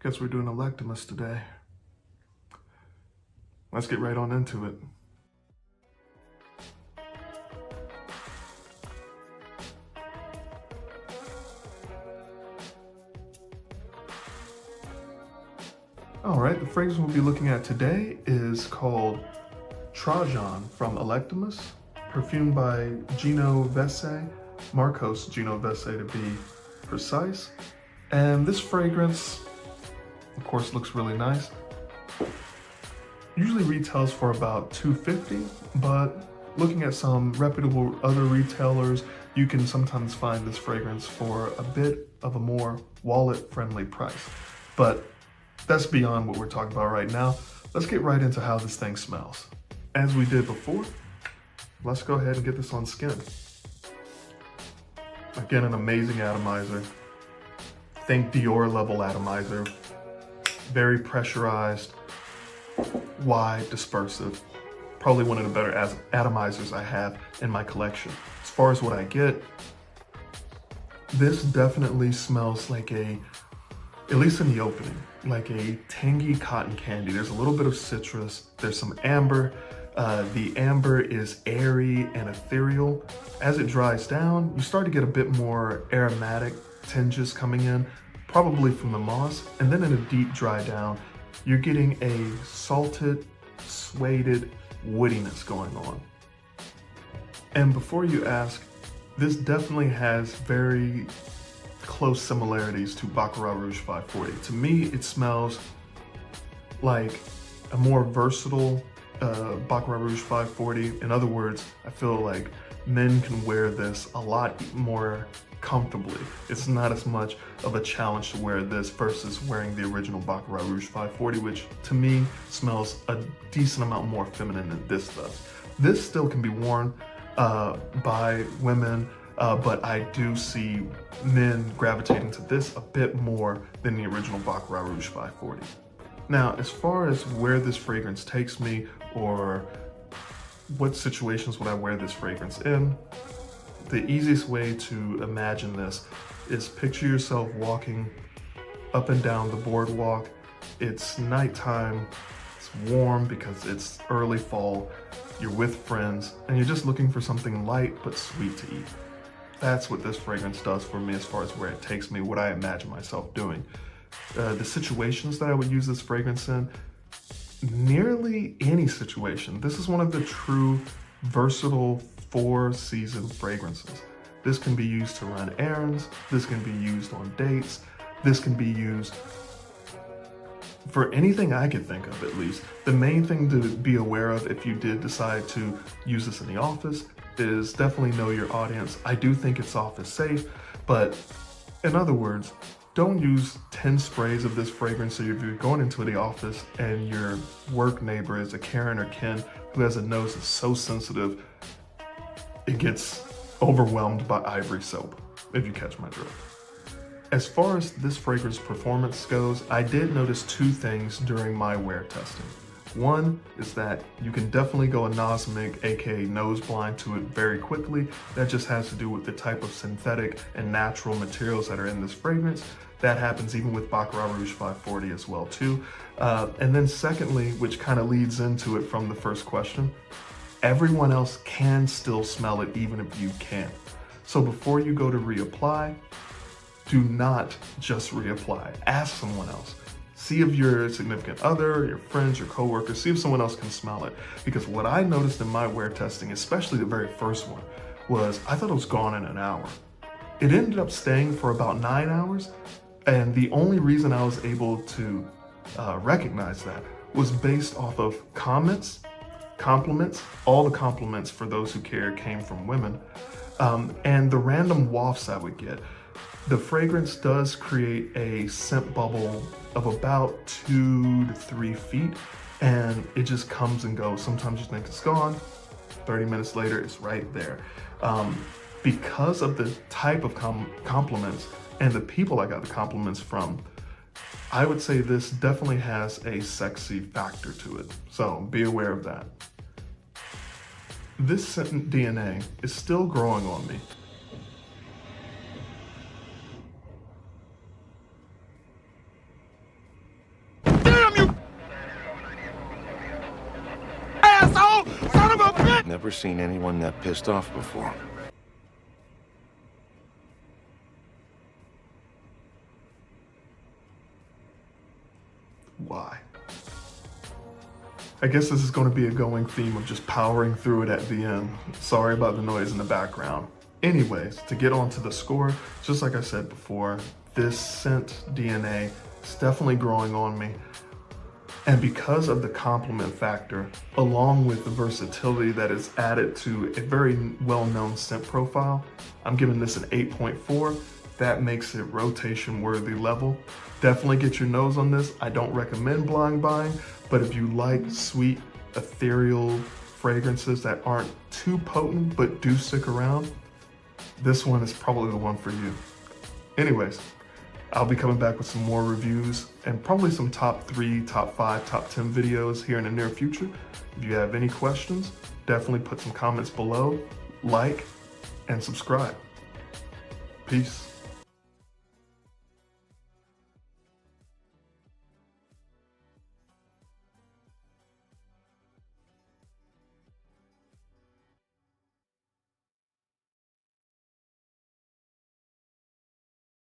Guess we're doing Electimuss today. Let's get right on into it. All right, the fragrance we'll be looking at today is called Tarjan from Electimuss, perfumed by Genovese, Marcos Genovese to be precise. And this fragrance, of course, looks really nice. Usually retails for about $250, but looking at some reputable other retailers, you can sometimes find this fragrance for a bit of a more wallet-friendly price. But that's beyond what we're talking about right now. Let's get right into how this thing smells. As we did before, let's go ahead and get this on skin. Again, an amazing atomizer. Think Dior level atomizer. Very pressurized, wide, dispersive. Probably one of the better atomizers I have in my collection. As far as what I get, this definitely smells like at least in the opening, like a tangy cotton candy. There's a little bit of citrus, there's some amber. The amber is airy and ethereal. As it dries down, you start to get a bit more aromatic tinges coming in, probably from the moss. And then in a deep dry down, you're getting a salted, suede woodiness going on. And before you ask, this definitely has very close similarities to Baccarat Rouge 540. To me, it smells like a more versatile Baccarat Rouge 540. In other words, I feel like men can wear this a lot more comfortably. It's not as much of a challenge to wear this versus wearing the original Baccarat Rouge 540, which to me smells a decent amount more feminine than this does. This still can be worn by women, but I do see men gravitating to this a bit more than the original Baccarat Rouge 540. Now, as far as where this fragrance takes me or what situations would I wear this fragrance in, the easiest way to imagine this is picture yourself walking up and down the boardwalk. It's nighttime, it's warm because it's early fall, you're with friends, and you're just looking for something light but sweet to eat. That's what this fragrance does for me as far as where it takes me, what I imagine myself doing. The situations that I would use this fragrance in, nearly any situation. This is one of the true versatile 4-season fragrances. This can be used to run errands, this can be used on dates, this can be used for anything I could think of, at least. The main thing to be aware of if you did decide to use this in the office is definitely know your audience. I do think it's office safe, but in other words, don't use 10 sprays of this fragrance if you're going into the office and your work neighbor is a Karen or Ken who has a nose that's so sensitive, it gets overwhelmed by ivory soap, if you catch my drift. As far as this fragrance performance goes, I did notice two things during my wear testing. One is that you can definitely go anosmic, aka nose blind, to it very quickly. That just has to do with the type of synthetic and natural materials that are in this fragrance. That happens even with Baccarat Rouge 540 as well too. And then secondly, which kind of leads into it from the first question, everyone else can still smell it even if you can't. So before you go to reapply, do not just reapply. Ask someone else. See if your significant other, your friends, your coworkers, see if someone else can smell it. Because what I noticed in my wear testing, especially the very first one, was I thought it was gone in an hour. It ended up staying for about 9 hours. And the only reason I was able to recognize that was based off of compliments. All the compliments, for those who care, came from women. And the random wafts I would get. The fragrance does create a scent bubble of about 2 to 3 feet, and it just comes and goes. Sometimes you think it's gone, 30 minutes later, it's right there. Because of the type of compliments and the people I got the compliments from, I would say this definitely has a sexy factor to it. So be aware of that. This scent DNA is still growing on me. Never seen anyone that pissed off before. Why? I guess this is going to be a going theme of just powering through it at the end. Sorry about the noise in the background. Anyways, to get onto the score, just like I said before, this scent DNA is definitely growing on me. And because of the compliment factor, along with the versatility that is added to a very well-known scent profile, I'm giving this an 8.4. That makes it rotation worthy level. Definitely get your nose on this. I don't recommend blind buying, but if you like sweet, ethereal fragrances that aren't too potent but do stick around, this one is probably the one for you. Anyways, I'll be coming back with some more reviews and probably some top 3, top 5, top 10 videos here in the near future. If you have any questions, definitely put some comments below, like, and subscribe. Peace.